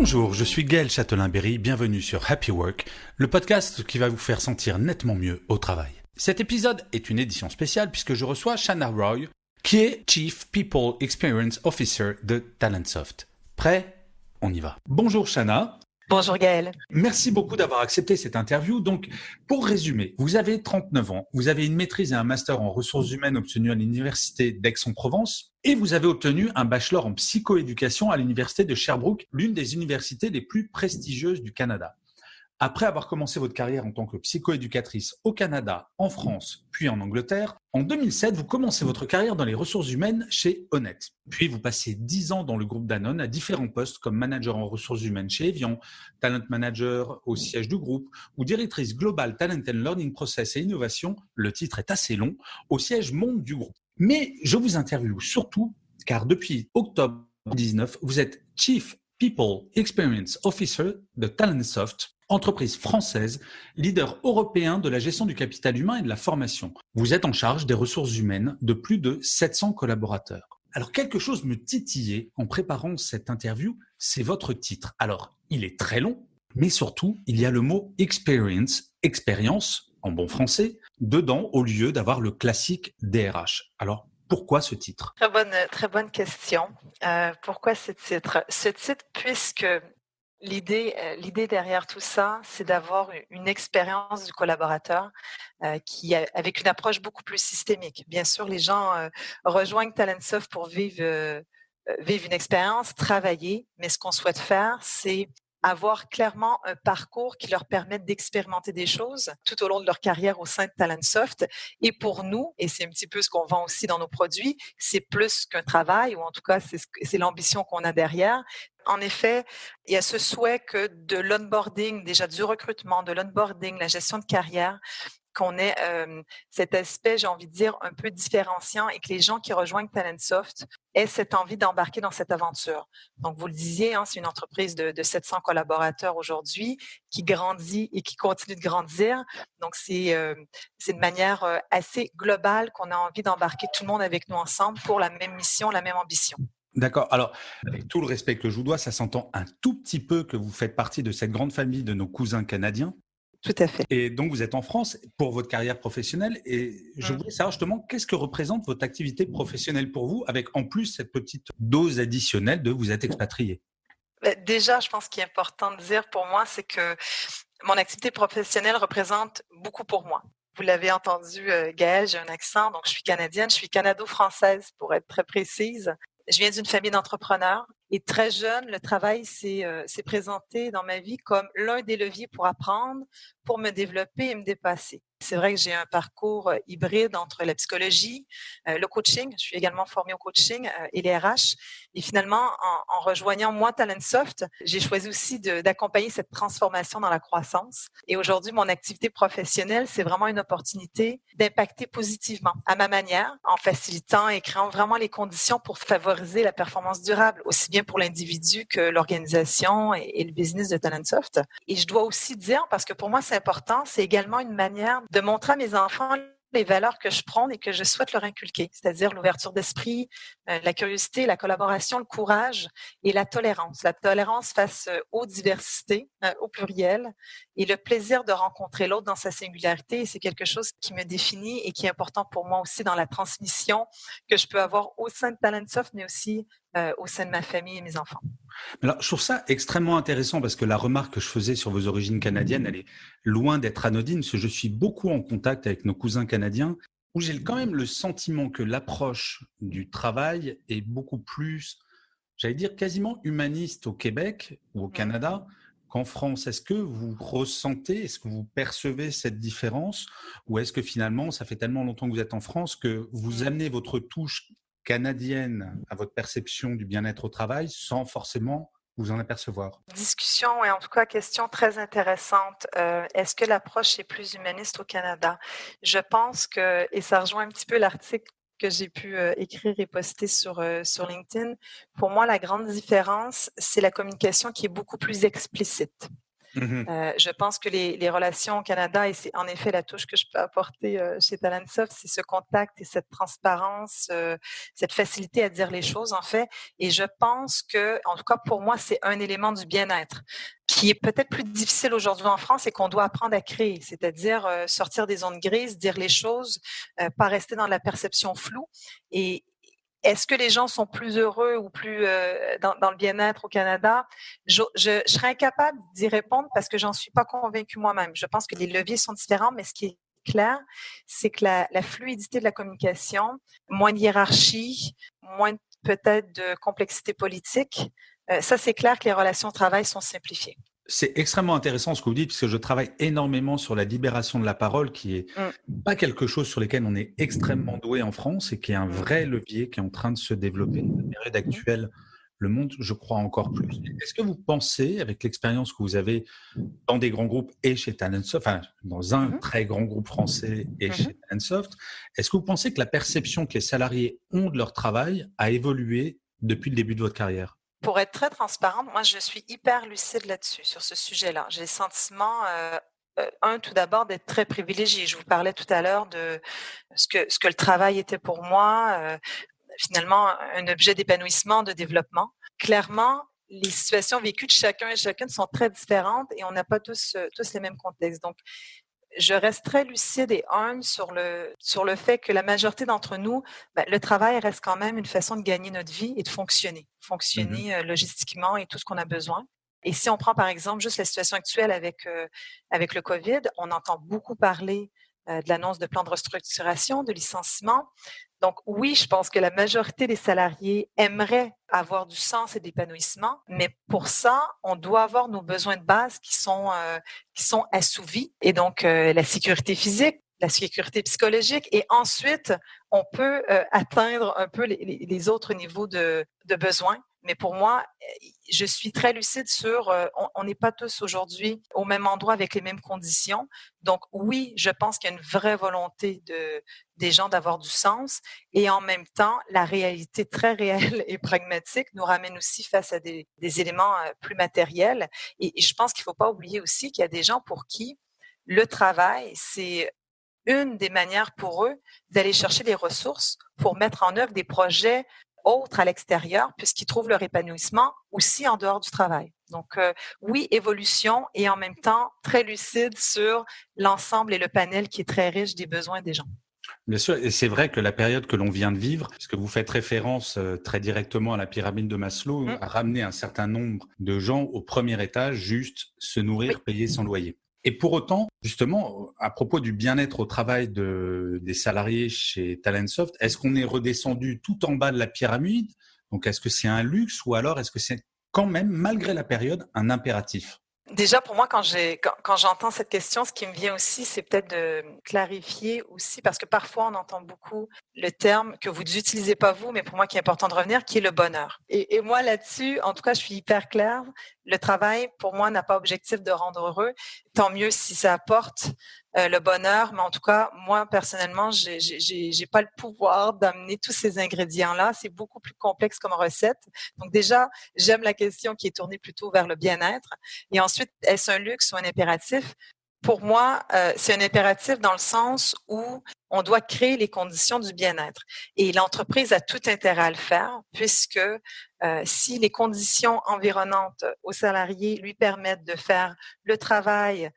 Bonjour, je suis Gaël Châtelain-Berry, bienvenue sur Happy Work, le podcast qui va vous faire sentir nettement mieux au travail. Cet épisode est une édition spéciale puisque je reçois Shanna Roy, qui est Chief People Experience Officer de Talentsoft. Prêt ? On y va. Bonjour Shanna. Bonjour Gaël. Merci beaucoup d'avoir accepté cette interview. Donc, pour résumer, vous avez 39 ans, vous avez une maîtrise et un master en ressources humaines obtenus à l'université d'Aix-en-Provence et vous avez obtenu un bachelor en psychoéducation à l'université de Sherbrooke, l'une des universités les plus prestigieuses du Canada. Après avoir commencé votre carrière en tant que psychoéducatrice au Canada, en France, puis en Angleterre, en 2007, vous commencez votre carrière dans les ressources humaines chez Honnête. Puis vous passez 10 ans dans le groupe Danone à différents postes comme manager en ressources humaines chez Evian, talent manager au siège du groupe ou directrice globale talent and learning process et innovation, le titre est assez long, au siège monde du groupe. Mais je vous interviewe surtout car depuis octobre 2019, vous êtes Chief People Experience Officer de Talentsoft, entreprise française, leader européen de la gestion du capital humain et de la formation. Vous êtes en charge des ressources humaines de plus de 700 collaborateurs. Alors, quelque chose me titillait en préparant cette interview, c'est votre titre. Alors, il est très long, mais surtout, il y a le mot experience, expérience, en bon français, dedans au lieu d'avoir le classique DRH. Alors, pourquoi ce titre ? Très bonne question. Pourquoi ce titre? Ce titre, puisque l'idée derrière tout ça, c'est d'avoir une expérience du collaborateur avec une approche beaucoup plus systémique. Bien sûr, les gens rejoignent Talentsoft pour vivre une expérience, travailler, mais ce qu'on souhaite faire, c'est avoir clairement un parcours qui leur permette d'expérimenter des choses tout au long de leur carrière au sein de Talentsoft. Et pour nous, et c'est un petit peu ce qu'on vend aussi dans nos produits, c'est plus qu'un travail, ou en tout cas, c'est l'ambition qu'on a derrière. En effet, il y a ce souhait que de l'onboarding, déjà du recrutement, de l'onboarding, la gestion de carrière, qu'on ait cet aspect, j'ai envie de dire, un peu différenciant et que les gens qui rejoignent Talentsoft aient cette envie d'embarquer dans cette aventure. Donc, vous le disiez, c'est une entreprise de 700 collaborateurs aujourd'hui qui grandit et qui continue de grandir. Donc, c'est de manière assez globale qu'on a envie d'embarquer tout le monde avec nous ensemble pour la même mission, la même ambition. D'accord. Alors, avec tout le respect que je vous dois, ça s'entend un tout petit peu que vous faites partie de cette grande famille de nos cousins canadiens. Tout à fait. Et donc, vous êtes en France pour votre carrière professionnelle. Et je voulais savoir justement, qu'est-ce que représente votre activité professionnelle pour vous, avec en plus cette petite dose additionnelle de vous êtes expatrié? Déjà, je pense qu'il est important de dire pour moi, c'est que mon activité professionnelle représente beaucoup pour moi. Vous l'avez entendu, Gaël, j'ai un accent, donc je suis canadienne, je suis canado-française pour être très précise. Je viens d'une famille d'entrepreneurs et très jeune, le travail s'est présenté dans ma vie comme l'un des leviers pour apprendre, pour me développer et me dépasser. C'est vrai que j'ai un parcours hybride entre la psychologie, le coaching. Je suis également formée au coaching et les RH. Et finalement, en rejoignant moi Talentsoft, j'ai choisi aussi d'accompagner cette transformation dans la croissance. Et aujourd'hui, mon activité professionnelle, c'est vraiment une opportunité d'impacter positivement à ma manière, en facilitant et créant vraiment les conditions pour favoriser la performance durable, aussi bien pour l'individu que l'organisation et le business de Talentsoft. Et je dois aussi dire, parce que pour moi c'est important, c'est également une manière de montrer à mes enfants les valeurs que je prône et que je souhaite leur inculquer, c'est-à-dire l'ouverture d'esprit, la curiosité, la collaboration, le courage et la tolérance. La tolérance face aux diversités, au pluriel, et le plaisir de rencontrer l'autre dans sa singularité. Et c'est quelque chose qui me définit et qui est important pour moi aussi dans la transmission que je peux avoir au sein de Talentsoft, mais aussi au sein de ma famille et mes enfants. Alors, je trouve ça extrêmement intéressant parce que la remarque que je faisais sur vos origines canadiennes, elle est loin d'être anodine, parce que je suis beaucoup en contact avec nos cousins canadiens, où j'ai quand même le sentiment que l'approche du travail est beaucoup plus, j'allais dire, quasiment humaniste au Québec ou au Canada qu'en France. Est-ce que vous ressentez, est-ce que vous percevez cette différence, ou est-ce que finalement, ça fait tellement longtemps que vous êtes en France que vous amenez votre touche canadienne à votre perception du bien-être au travail sans forcément vous en apercevoir? Discussion et en tout cas question très intéressante. Est-ce que l'approche est plus humaniste au Canada? Je pense que, et ça rejoint un petit peu l'article que j'ai pu écrire et poster sur LinkedIn, pour moi, la grande différence, c'est la communication qui est beaucoup plus explicite. Mhm. Je pense que les relations au Canada, et c'est en effet la touche que je peux apporter chez Talentsoft, c'est ce contact et cette transparence, cette facilité à dire les choses, en fait. Et je pense que, en tout cas pour moi, c'est un élément du bien-être qui est peut-être plus difficile aujourd'hui en France et qu'on doit apprendre à créer, c'est-à-dire sortir des zones grises, dire les choses, pas rester dans la perception floue. Et est-ce que les gens sont plus heureux ou plus dans le bien-être au Canada? Je serais incapable d'y répondre parce que j'en suis pas convaincue moi-même. Je pense que les leviers sont différents, mais ce qui est clair, c'est que la fluidité de la communication, moins de hiérarchie, moins peut-être de complexité politique, ça c'est clair que les relations au travail sont simplifiées. C'est extrêmement intéressant ce que vous dites, puisque je travaille énormément sur la libération de la parole, qui est Mm, pas quelque chose sur lequel on est extrêmement doué en France et qui est un mm, vrai levier qui est en train de se développer. Dans la période mm, actuelle, le monde, je crois, encore plus. Est-ce que vous pensez, avec l'expérience que vous avez dans des grands groupes et chez Talentsoft, enfin, dans un mhm, très grand groupe français et mhm. chez Talentsoft, est-ce que vous pensez que la perception que les salariés ont de leur travail a évolué depuis le début de votre carrière? Pour être très transparente, moi, je suis hyper lucide là-dessus, sur ce sujet-là. J'ai le sentiment, tout d'abord, d'être très privilégiée. Je vous parlais tout à l'heure de ce que le travail était pour moi, finalement, un objet d'épanouissement, de développement. Clairement, les situations vécues de chacun et chacune sont très différentes et on n'a pas tous les mêmes contextes. Donc, je reste très lucide et humble sur le fait que la majorité d'entre nous, le travail reste quand même une façon de gagner notre vie et de Mhm. fonctionner logistiquement et tout ce qu'on a besoin. Et si on prend par exemple juste la situation actuelle avec le COVID, on entend beaucoup parler de l'annonce de plans de restructuration, de licenciement. Donc oui, je pense que la majorité des salariés aimeraient avoir du sens et d'épanouissement, mais pour ça, on doit avoir nos besoins de base qui sont assouvis, et donc la sécurité physique, la sécurité psychologique, et ensuite on peut atteindre un peu les autres niveaux de besoins. Mais pour moi, je suis très lucide sur on n'est pas tous aujourd'hui au même endroit avec les mêmes conditions. Donc oui, je pense qu'il y a une vraie volonté des gens d'avoir du sens, et en même temps, la réalité très réelle et pragmatique nous ramène aussi face à des éléments plus matériels. Et je pense qu'il ne faut pas oublier aussi qu'il y a des gens pour qui le travail, c'est une des manières pour eux d'aller chercher des ressources pour mettre en œuvre des projets autres à l'extérieur, puisqu'ils trouvent leur épanouissement aussi en dehors du travail. Donc, oui, évolution, et en même temps très lucide sur l'ensemble et le panel qui est très riche des besoins des gens. Bien sûr, et c'est vrai que la période que l'on vient de vivre, puisque vous faites référence très directement à la pyramide de Maslow, Mm, a ramené un certain nombre de gens au premier étage, juste se oui. nourrir, payer son loyer. Et pour autant, justement, à propos du bien-être au travail des salariés chez Talentsoft, est-ce qu'on est redescendu tout en bas de la pyramide? Donc, est-ce que c'est un luxe ou alors est-ce que c'est quand même, malgré la période, un impératif? Déjà, pour moi, quand j'entends cette question, ce qui me vient aussi, c'est peut-être de clarifier aussi, parce que parfois on entend beaucoup le terme que vous n'utilisez pas vous, mais pour moi qui est important de revenir, qui est le bonheur. Et moi là-dessus, en tout cas, je suis hyper claire. Le travail, pour moi, n'a pas objectif de rendre heureux. Tant mieux si ça apporte le bonheur, mais en tout cas, moi personnellement, j'ai pas le pouvoir d'amener tous ces ingrédients-là. C'est beaucoup plus complexe comme recette. Donc déjà, j'aime la question qui est tournée plutôt vers le bien-être. Et ensuite, est-ce un luxe ou un impératif? Pour moi, c'est un impératif dans le sens où on doit créer les conditions du bien-être. Et l'entreprise a tout intérêt à le faire, puisque si les conditions environnantes aux salariés lui permettent de faire le travail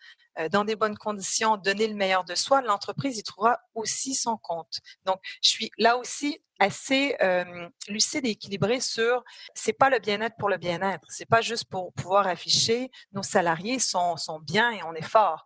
dans des bonnes conditions, donner le meilleur de soi, l'entreprise y trouvera aussi son compte. Donc, je suis là aussi assez lucide et équilibrée sur c'est pas le bien-être pour le bien-être, c'est pas juste pour pouvoir afficher nos salariés sont bien et on est fort.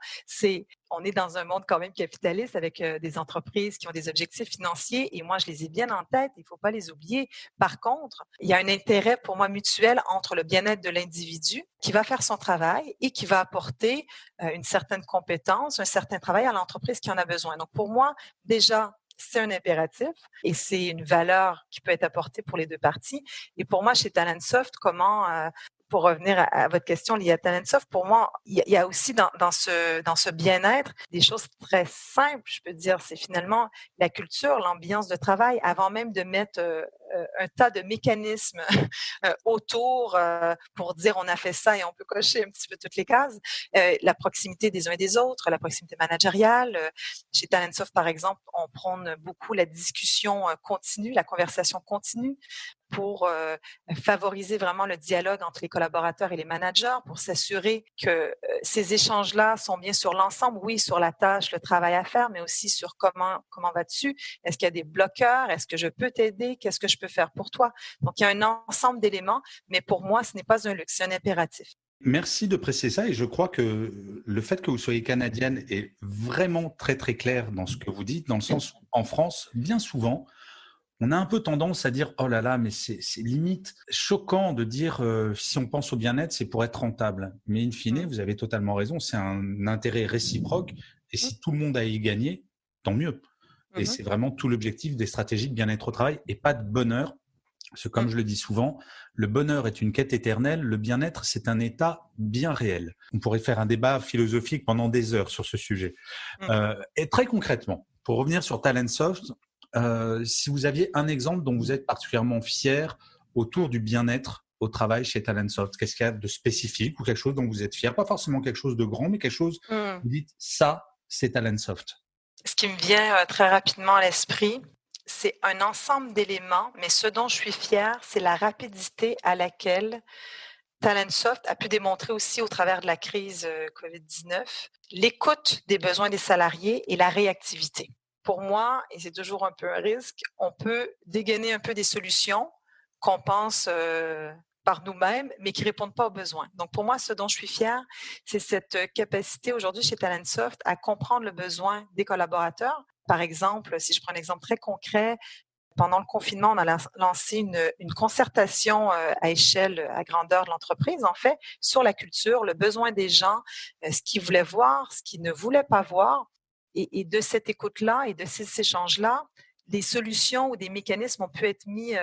On est dans un monde quand même capitaliste avec des entreprises qui ont des objectifs financiers, et moi je les ai bien en tête, il faut pas les oublier. Par contre, il y a un intérêt pour moi mutuel entre le bien-être de l'individu qui va faire son travail et qui va apporter une certaine compétence, un certain travail à l'entreprise qui en a besoin. Donc pour moi, déjà, c'est un impératif et c'est une valeur qui peut être apportée pour les deux parties. Et pour moi, chez Talentsoft, pour revenir à votre question liée à Talentsoft, pour moi, il y a aussi dans ce bien-être des choses très simples, je peux dire. C'est finalement la culture, l'ambiance de travail, avant même de mettre un tas de mécanismes autour pour dire on a fait ça et on peut cocher un petit peu toutes les cases. La proximité des uns et des autres, la proximité managériale. Chez Talentsoft, par exemple, on prône beaucoup la discussion continue, la conversation continue pour favoriser vraiment le dialogue entre les collaborateurs et les managers, pour s'assurer que ces échanges-là sont bien sur l'ensemble, oui, sur la tâche, le travail à faire, mais aussi sur comment vas-tu? Est-ce qu'il y a des bloqueurs? Est-ce que je peux t'aider? Qu'est-ce que je peux faire pour toi? Donc, il y a un ensemble d'éléments, mais pour moi, ce n'est pas un luxe, c'est un impératif. Merci de préciser ça et je crois que le fait que vous soyez canadienne est vraiment très très clair dans ce que vous dites, dans le sens où en France, bien souvent, on a un peu tendance à dire « Oh là là, mais c'est limite choquant de dire si on pense au bien-être, c'est pour être rentable. » Mais in fine, vous avez totalement raison, c'est un intérêt réciproque et si tout le monde a y gagné, tant mieux. Et c'est vraiment tout l'objectif des stratégies de bien-être au travail et pas de bonheur. Parce que comme je le dis souvent, le bonheur est une quête éternelle, le bien-être, c'est un état bien réel. On pourrait faire un débat philosophique pendant des heures sur ce sujet. Et très concrètement, pour revenir sur Talentsoft, si vous aviez un exemple dont vous êtes particulièrement fier autour du bien-être au travail chez Talentsoft, qu'est-ce qu'il y a de spécifique ou quelque chose dont vous êtes fier? Pas forcément quelque chose de grand, mais quelque chose où vous dites ça, c'est Talentsoft. Ce qui me vient très rapidement à l'esprit, c'est un ensemble d'éléments, mais ce dont je suis fière, c'est la rapidité à laquelle Talentsoft a pu démontrer aussi au travers de la crise COVID-19 l'écoute des besoins des salariés et la réactivité. Pour moi, et c'est toujours un peu un risque, on peut dégainer un peu des solutions qu'on pense par nous-mêmes, mais qui ne répondent pas aux besoins. Donc, pour moi, ce dont je suis fière, c'est cette capacité aujourd'hui chez Talentsoft à comprendre le besoin des collaborateurs. Par exemple, si je prends un exemple très concret, pendant le confinement, on a lancé une concertation à échelle, à grandeur de l'entreprise, en fait, sur la culture, le besoin des gens, ce qu'ils voulaient voir, ce qu'ils ne voulaient pas voir. Et de cette écoute-là et de ces échanges-là, des solutions ou des mécanismes ont pu être mis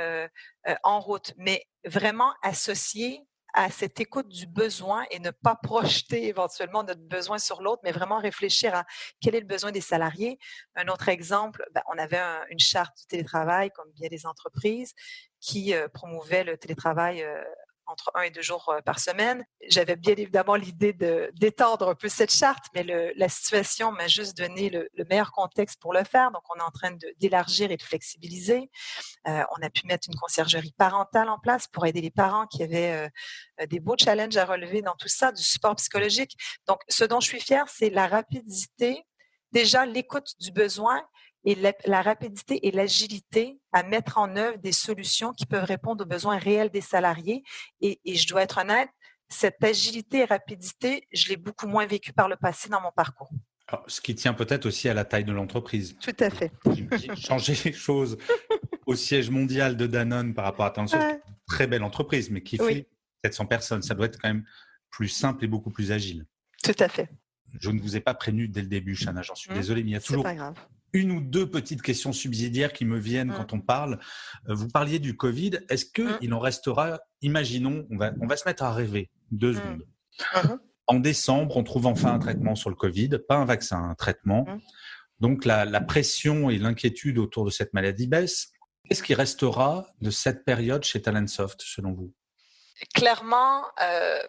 en route, mais vraiment associés à cette écoute du besoin et ne pas projeter éventuellement notre besoin sur l'autre, mais vraiment réfléchir à quel est le besoin des salariés. Un autre exemple, on avait une charte du télétravail, comme bien des entreprises, qui promouvait le télétravail entre 1 et 2 jours par semaine. J'avais bien évidemment l'idée d'étendre un peu cette charte, mais la situation m'a juste donné le meilleur contexte pour le faire. Donc, on est en train d'élargir et de flexibiliser. On a pu mettre une conciergerie parentale en place pour aider les parents qui avaient des beaux challenges à relever dans tout ça, du support psychologique. Donc, ce dont je suis fière, c'est la rapidité, déjà l'écoute du besoin et la rapidité et l'agilité à mettre en œuvre des solutions qui peuvent répondre aux besoins réels des salariés. Et je dois être honnête, cette agilité et rapidité, je l'ai beaucoup moins vécue par le passé dans mon parcours. Alors, ce qui tient peut-être aussi à la taille de l'entreprise. Tout à fait. J'imagine changer les choses au siège mondial de Danone par rapport à Talentsoft, Ouais. très belle entreprise, mais qui Oui, fait 700 personnes. Ça doit être quand même plus simple et beaucoup plus agile. tout à fait. Je ne vous ai pas prévenu dès le début, Chana, j'en suis désolé, mais il y a C'est toujours pas grave. une ou deux petites questions subsidiaires qui me viennent quand on parle. Vous parliez du Covid. Est-ce qu'il en restera, imaginons, on va se mettre à rêver 2 secondes. En décembre, on trouve enfin un traitement sur le Covid, pas un vaccin, un traitement. Donc la pression et l'inquiétude autour de cette maladie baissent. Qu'est-ce qui restera de cette période chez Talentsoft, selon vous? Clairement,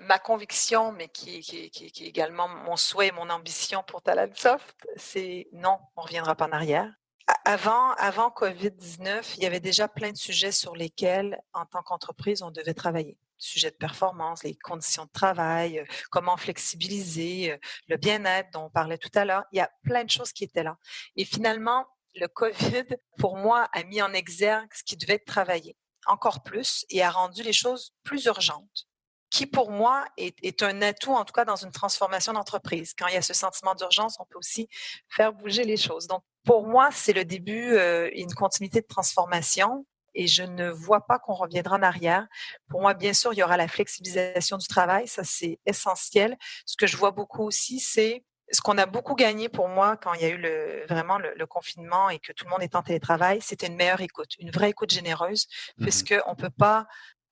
ma conviction, mais qui est également mon souhait et mon ambition pour Talentsoft, c'est non, on ne reviendra pas en arrière. Avant COVID-19, il y avait déjà plein de sujets sur lesquels, en tant qu'entreprise, on devait travailler. Sujets de performance, les conditions de travail, comment flexibiliser, le bien-être dont on parlait tout à l'heure. Il y a plein de choses qui étaient là. Et finalement, le COVID, pour moi, a mis en exergue ce qui devait être travaillé encore plus et a rendu les choses plus urgentes, qui pour moi est un atout, en tout cas dans une transformation d'entreprise. Quand il y a ce sentiment d'urgence, on peut aussi faire bouger les choses. Donc, pour moi, c'est le début et une continuité de transformation et je ne vois pas qu'on reviendra en arrière. Pour moi, bien sûr, il y aura la flexibilisation du travail, ça c'est essentiel. Ce que je vois beaucoup aussi, c'est ce qu'on a beaucoup gagné pour moi quand il y a eu vraiment le confinement et que tout le monde est en télétravail, c'était une meilleure écoute, une vraie écoute généreuse, puisqu'on ne peut pas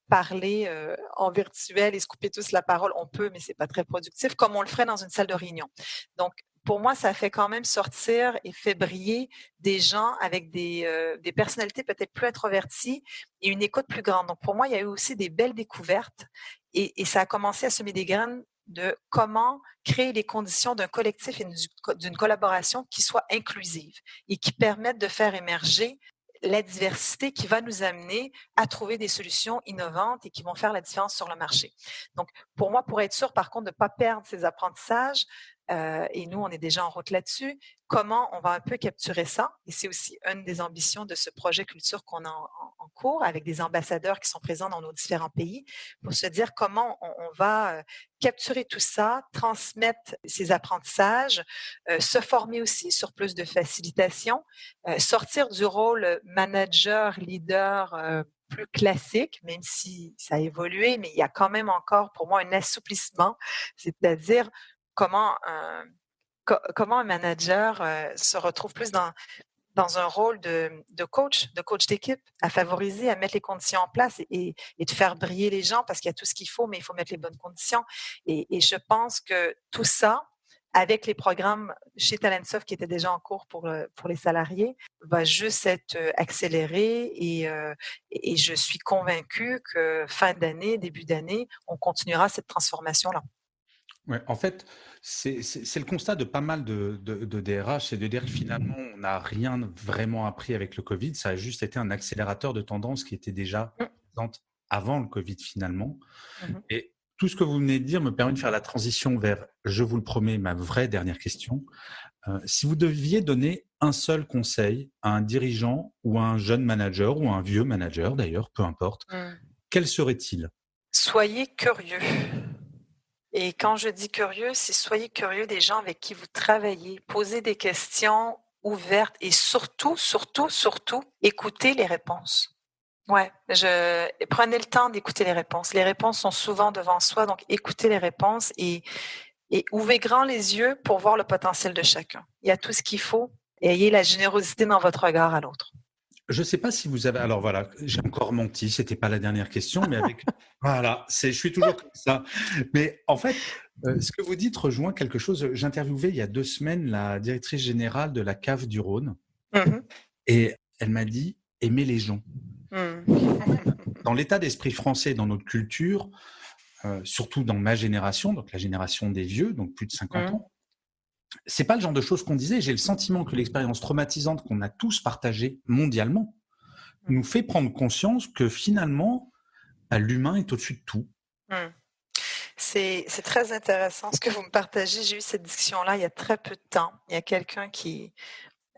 parler en virtuel et se couper tous la parole. On peut, mais c'est pas très productif, comme on le ferait dans une salle de réunion. Donc, pour moi, ça fait quand même sortir et fait briller des gens avec des personnalités peut-être plus introverties et une écoute plus grande. Donc, pour moi, il y a eu aussi des belles découvertes et ça a commencé à semer des graines de comment créer les conditions d'un collectif et d'une collaboration qui soit inclusive et qui permette de faire émerger la diversité qui va nous amener à trouver des solutions innovantes et qui vont faire la différence sur le marché. Donc, pour moi, pour être sûr, par contre, de ne pas perdre ces apprentissages, et nous, on est déjà en route là-dessus, comment on va un peu capturer ça? Et c'est aussi une des ambitions de ce projet culture qu'on a en cours avec des ambassadeurs qui sont présents dans nos différents pays pour se dire comment on va capturer tout ça, transmettre ces apprentissages, se former aussi sur plus de facilitation, sortir du rôle manager, leader plus classique, même si ça a évolué, mais il y a quand même encore pour moi un assouplissement, c'est-à-dire comment un manager se retrouve plus dans un rôle de coach d'équipe, à favoriser, à mettre les conditions en place et de faire briller les gens parce qu'il y a tout ce qu'il faut, mais il faut mettre les bonnes conditions. Et je pense que tout ça, avec les programmes chez Talentsoft qui étaient déjà en cours pour les salariés, va juste être accéléré et je suis convaincue que fin d'année, début d'année, on continuera cette transformation-là. Ouais, en fait, c'est le constat de pas mal de DRH, c'est de dire que finalement, on n'a rien vraiment appris avec le Covid. Ça a juste été un accélérateur de tendance qui était déjà présente avant le Covid finalement. Mm-hmm. Et tout ce que vous venez de dire me permet de faire la transition vers, je vous le promets, ma vraie dernière question. Si vous deviez donner un seul conseil à un dirigeant ou à un jeune manager ou à un vieux manager d'ailleurs, peu importe, quel serait-il? Soyez curieux. Et quand je dis curieux, c'est soyez curieux des gens avec qui vous travaillez, posez des questions ouvertes et surtout, écoutez les réponses. Ouais, prenez le temps d'écouter les réponses. Les réponses sont souvent devant soi, donc écoutez les réponses et ouvrez grand les yeux pour voir le potentiel de chacun. Il y a tout ce qu'il faut et ayez la générosité dans votre regard à l'autre. Je ne sais pas si vous avez. Alors voilà, j'ai encore menti, c'était pas la dernière question, mais avec. Voilà, je suis toujours comme ça. Mais en fait, ce que vous dites rejoint quelque chose. J'interviewais il y a 2 semaines la directrice générale de la CAF du Rhône et elle m'a dit aimer les gens. Dans l'état d'esprit français, dans notre culture, surtout dans ma génération, donc la génération des vieux, donc plus de 50 ans, c'est pas le genre de choses qu'on disait. J'ai le sentiment que l'expérience traumatisante qu'on a tous partagée mondialement nous fait prendre conscience que finalement, l'humain est au-dessus de tout. C'est très intéressant ce que vous me partagez. J'ai eu cette discussion-là il y a très peu de temps. Il y a quelqu'un qui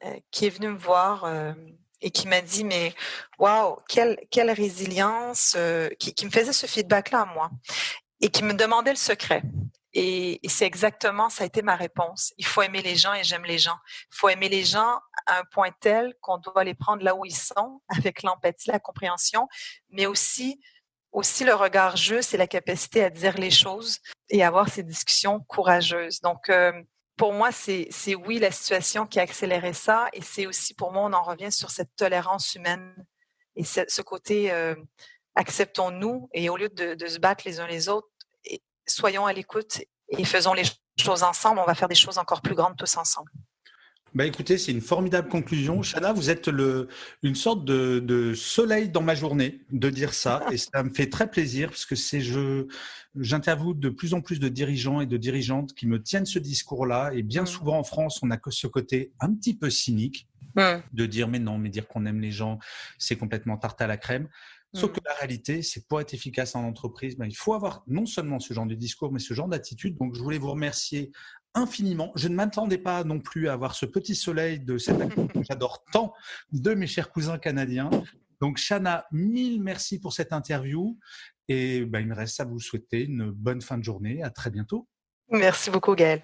est venu me voir et qui m'a dit, mais waouh, quelle résilience, qui me faisait ce feedback-là à moi et qui me demandait le secret. Et c'est exactement, ça a été ma réponse. Il faut aimer les gens et j'aime les gens. Il faut aimer les gens à un point tel qu'on doit les prendre là où ils sont, avec l'empathie, la compréhension, mais aussi le regard juste et la capacité à dire les choses et avoir ces discussions courageuses. Donc, pour moi, c'est oui la situation qui a accéléré ça et c'est aussi pour moi, on en revient sur cette tolérance humaine et ce côté acceptons-nous et au lieu de se battre les uns les autres, soyons à l'écoute et faisons les choses ensemble. On va faire des choses encore plus grandes tous ensemble. Bah écoutez, c'est une formidable conclusion. Chana, vous êtes une sorte de soleil dans ma journée de dire ça et ça me fait très plaisir parce que j'interviewe de plus en plus de dirigeants et de dirigeantes qui me tiennent ce discours-là et bien souvent en France, on a que ce côté un petit peu cynique de dire mais non, mais dire qu'on aime les gens, c'est complètement tarte à la crème. Sauf que la réalité, c'est pour être efficace en entreprise, il faut avoir non seulement ce genre de discours, mais ce genre d'attitude. Donc, je voulais vous remercier infiniment. Je ne m'attendais pas non plus à avoir ce petit soleil de cette activité que j'adore tant de mes chers cousins canadiens. Donc, Chana, mille merci pour cette interview. Et il me reste à vous souhaiter une bonne fin de journée. À très bientôt. Merci beaucoup, Gaël.